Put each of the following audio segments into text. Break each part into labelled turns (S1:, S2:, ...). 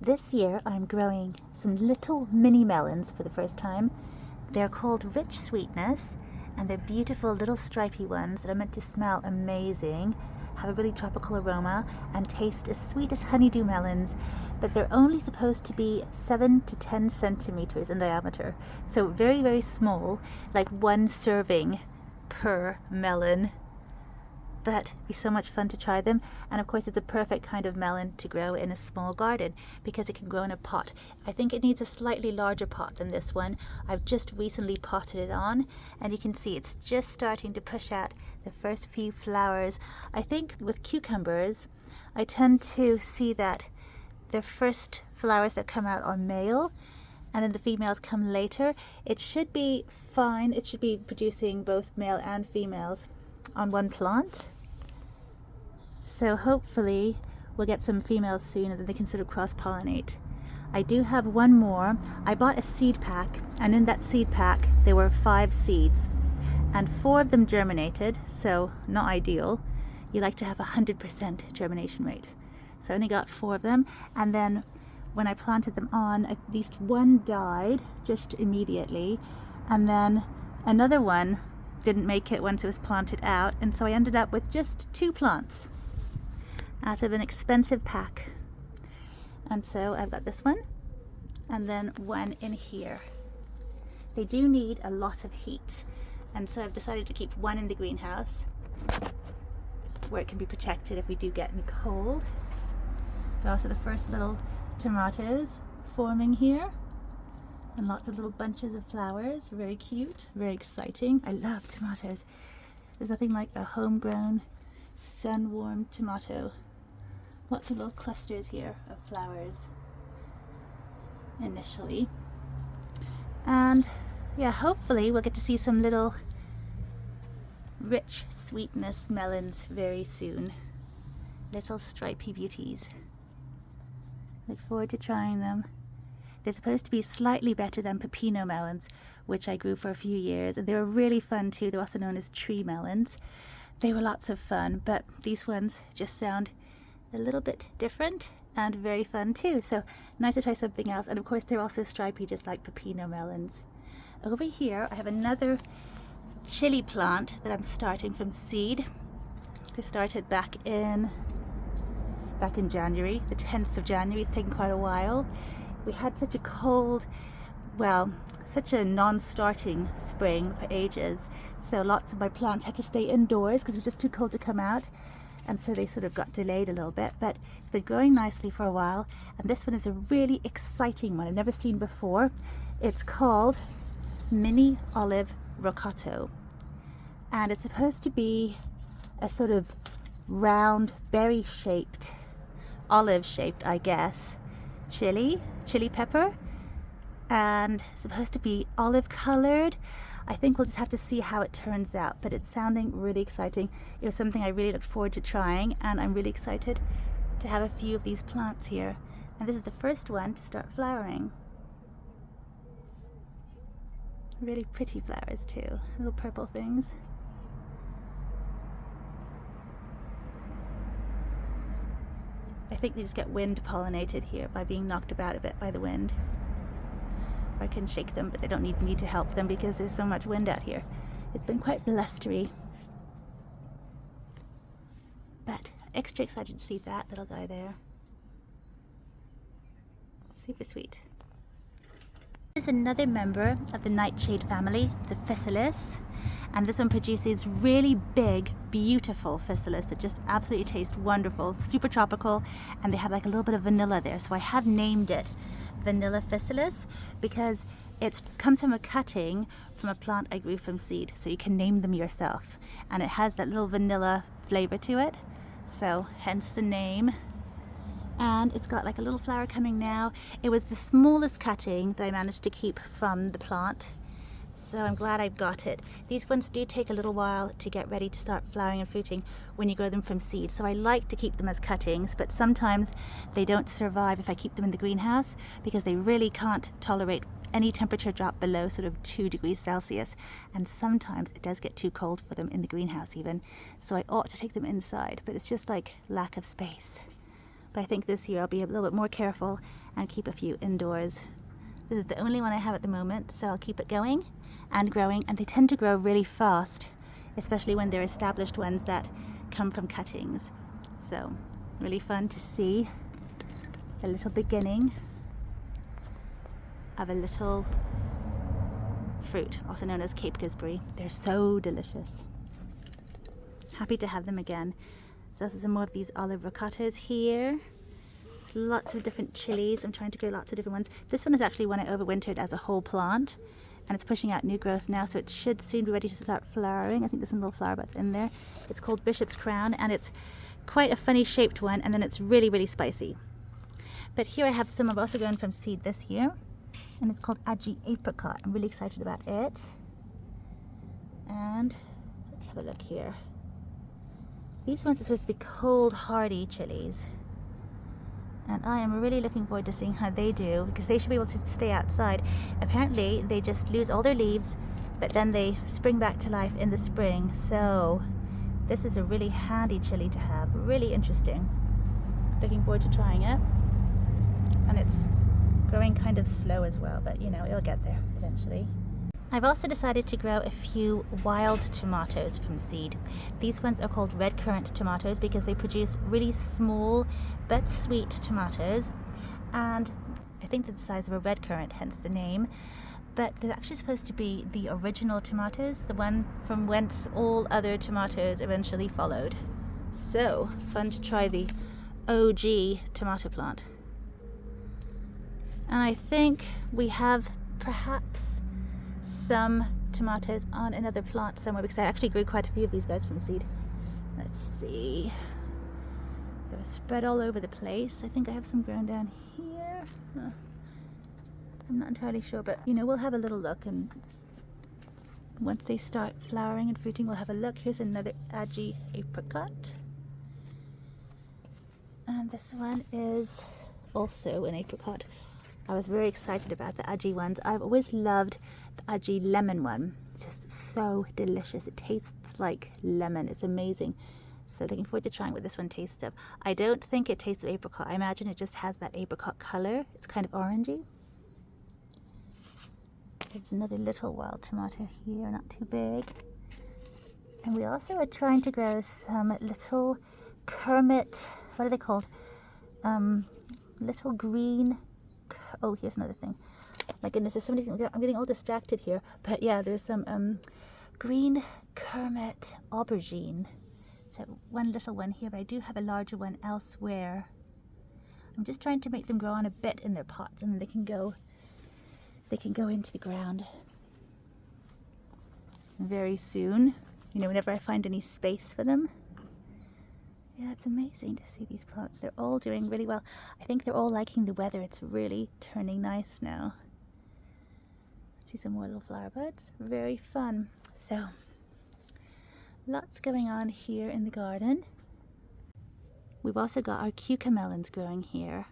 S1: This year I'm growing some little mini melons for the first time. They're called Rich Sweetness, and they're beautiful little stripy ones that are meant to smell amazing, have a really tropical aroma, and taste as sweet as honeydew melons, but they're only supposed to be 7 to 10 centimeters in diameter, so very, very small, like one serving per melon. But it'd be so much fun to try them, and of course it's a perfect kind of melon to grow in a small garden because it can grow in a pot. I think it needs a slightly larger pot than this one. I've just recently potted it on, and you can see it's just starting to push out the first few flowers. I think with cucumbers I tend to see that the first flowers that come out are male and then the females come later. It should be fine. It should be producing both male and females on one plant, so hopefully we'll get some females soon and then they can sort of cross-pollinate. I do have one more. I bought a seed pack, and in that seed pack there were 5 seeds and 4 of them germinated, so not ideal. You like to have 100% germination rate, so I only got 4 of them, and then when I planted them on, at least one died just immediately, and then another one didn't make it once it was planted out, and so I ended up with just 2 plants out of an expensive pack. And so I've got this one and then one in here. They do need a lot of heat, and so I've decided to keep one in the greenhouse where it can be protected if we do get any cold. There are also the first little tomatoes forming here, and lots of little bunches of flowers. Very cute, very exciting. I love tomatoes. There's nothing like a homegrown, sun-warmed tomato. Lots of little clusters here of flowers initially. And yeah, hopefully we'll get to see some little Rich Sweetness melons very soon. Little stripy beauties. Look forward to trying them. They're supposed to be slightly better than pepino melons, which I grew for a few years, and they were really fun too. They're also known as tree melons. They were lots of fun, but these ones just sound a little bit different and very fun too. So nice to try something else. And of course they're also stripy, just like pepino melons. Over here I have another chili plant that I'm starting from seed. I started back in January, the 10th of January. It's taken quite a while. We had such a cold, well, such a non-starting spring for ages, so lots of my plants had to stay indoors because it was just too cold to come out, and so they sort of got delayed a little bit, but it's been growing nicely for a while. And this one is a really exciting one I've never seen before. It's called Mini Olive Rocoto, and it's supposed to be a sort of round, berry-shaped, olive-shaped, I guess, chili pepper, and supposed to be olive colored. I think we'll just have to see how it turns out, but it's sounding really exciting. It was something I really looked forward to trying, and I'm really excited to have a few of these plants here. And this is the first one to start flowering. Really pretty flowers too, little purple things. I think they just get wind pollinated here by being knocked about a bit by the wind. I can shake them, but they don't need me to help them because there's so much wind out here. It's been quite blustery. But extra excited to see that little guy there. Super sweet. There's another member of the nightshade family, the Physalis. And this one produces really big, beautiful physalis that just absolutely taste wonderful, super tropical, and they have like a little bit of vanilla there. So I have named it Vanilla Physalis because it comes from a cutting from a plant I grew from seed, so you can name them yourself. And it has that little vanilla flavor to it, so hence the name. And it's got like a little flower coming now. It was the smallest cutting that I managed to keep from the plant, so I'm glad I've got it. These ones do take a little while to get ready to start flowering and fruiting when you grow them from seed, so I like to keep them as cuttings, but sometimes they don't survive if I keep them in the greenhouse because they really can't tolerate any temperature drop below sort of 2 degrees Celsius, and sometimes it does get too cold for them in the greenhouse even, so I ought to take them inside, but it's just like lack of space. but I think this year I'll be a little bit more careful and keep a few indoors. This is the only one I have at the moment, so I'll keep it going and growing, and they tend to grow really fast, especially when they're established ones that come from cuttings. So really fun to see a little beginning of a little fruit, also known as Cape gooseberry. They're so delicious. Happy to have them again. So this is some more of these olive ricottas here. Lots of different chilies. I'm trying to grow lots of different ones. This one is actually one I overwintered as a whole plant, and it's pushing out new growth now, so it should soon be ready to start flowering. I think there's some little flower buds in there. It's called Bishop's Crown, and it's quite a funny shaped one, and then it's really, really spicy. But here I have some I've also grown from seed this year, and it's called Aji Apricot. I'm really excited about it. And let's have a look here. These ones are supposed to be cold, hardy chilies, and I am really looking forward to seeing how they do, because they should be able to stay outside. Apparently they just lose all their leaves, but then they spring back to life in the spring. So this is a really handy chili to have. Really interesting. Looking forward to trying it. And it's growing kind of slow as well, but you know, it'll get there eventually. I've also decided to grow a few wild tomatoes from seed. These ones are called red currant tomatoes because they produce really small but sweet tomatoes, and I think they're the size of a red currant, hence the name. But they're actually supposed to be the original tomatoes, the one from whence all other tomatoes eventually followed. So fun to try the OG tomato plant. And I think we have perhaps some tomatoes on another plant somewhere, because I actually grew quite a few of these guys from seed. Let's see. They're spread all over the place. I think I have some grown down here. I'm not entirely sure, but you know, we'll have a little look, and once they start flowering and fruiting, we'll have a look. Here's another Aji Apricot. And this one is also an apricot. I was very excited about the Aji ones. I've always loved the Aji lemon one. It's just so delicious. It tastes like lemon. It's amazing. So looking forward to trying what this one tastes of. I don't think it tastes of apricot. I imagine it just has that apricot color. It's kind of orangey. There's another little wild tomato here, not too big. And we also are trying to grow some little Kermit, what are they called? Little green, oh, here's another thing. My goodness, there's so many things. I'm getting all distracted here. But yeah, there's some green Kermit aubergine. So one little one here, but I do have a larger one elsewhere. I'm just trying to make them grow on a bit in their pots, and then they can go into the ground very soon. You know, whenever I find any space for them. Yeah, it's amazing to see these plants. They're all doing really well. I think they're all liking the weather. It's really turning nice now. See some more little flower buds. Very fun. So, lots going on here in the garden. We've also got our cucamelons growing here.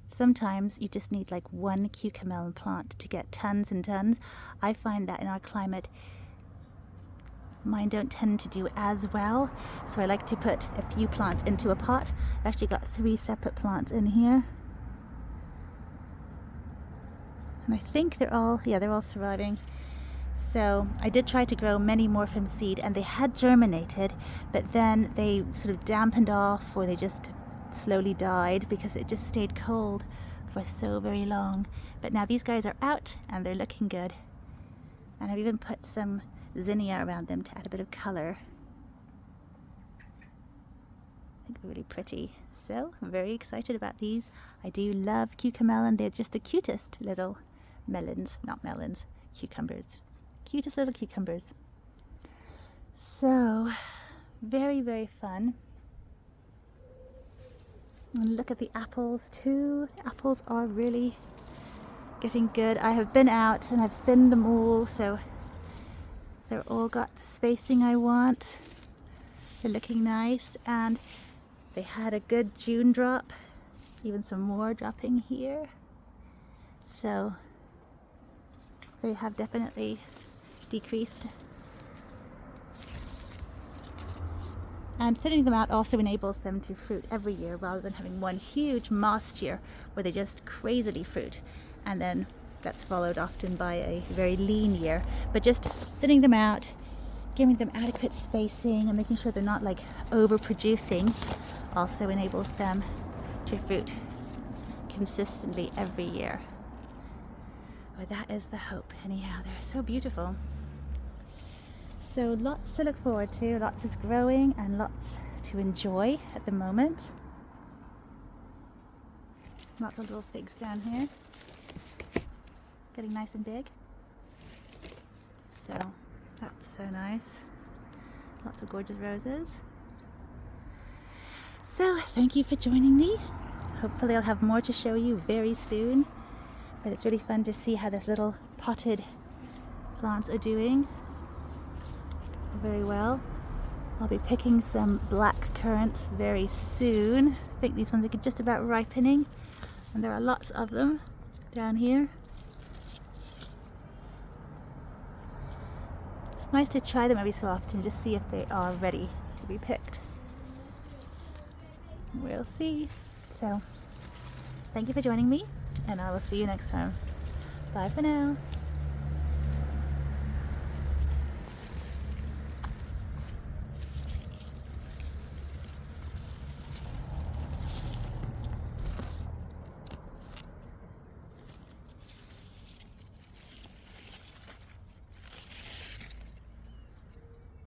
S1: Sometimes you just need like one cucamelon plant to get tons and tons. I find that in our climate, mine don't tend to do as well, so I like to put a few plants into a pot. I've actually got 3 separate plants in here, and I think they're all surviving. So I did try to grow many more from seed, and they had germinated, but then they sort of dampened off, or they just slowly died because it just stayed cold for so very long. But now these guys are out and they're looking good, and I've even put some zinnia around them to add a bit of color. I think they're really pretty. So I'm very excited about these. I do love cucamelon. They're just the cutest little melons, not melons, cucumbers. Cutest little cucumbers. So very, very fun. And look at the apples too. The apples are really getting good. I have been out and I've thinned them all, so they're all got the spacing I want. They're looking nice, and they had a good June drop. Even some more dropping here. So they have definitely decreased And thinning them out also enables them to fruit every year rather than having one huge mossed year where they just crazily fruit, and then that's followed often by a very lean year. But just thinning them out, giving them adequate spacing and making sure they're not like overproducing also enables them to fruit consistently every year. But that is the hope. Anyhow, they're so beautiful. So lots to look forward to, lots is growing and lots to enjoy at the moment. Lots of little figs down here, getting nice and big. So that's so nice. Lots of gorgeous roses. So thank you for joining me. Hopefully I'll have more to show you very soon. But it's really fun to see how these little potted plants are doing very well. I'll be picking some black currants very soon. I think these ones are just about ripening, and there are lots of them down here. It's nice to try them every so often, just see if they are ready to be picked. We'll see. So, thank you for joining me, and I will see you next time. Bye for now.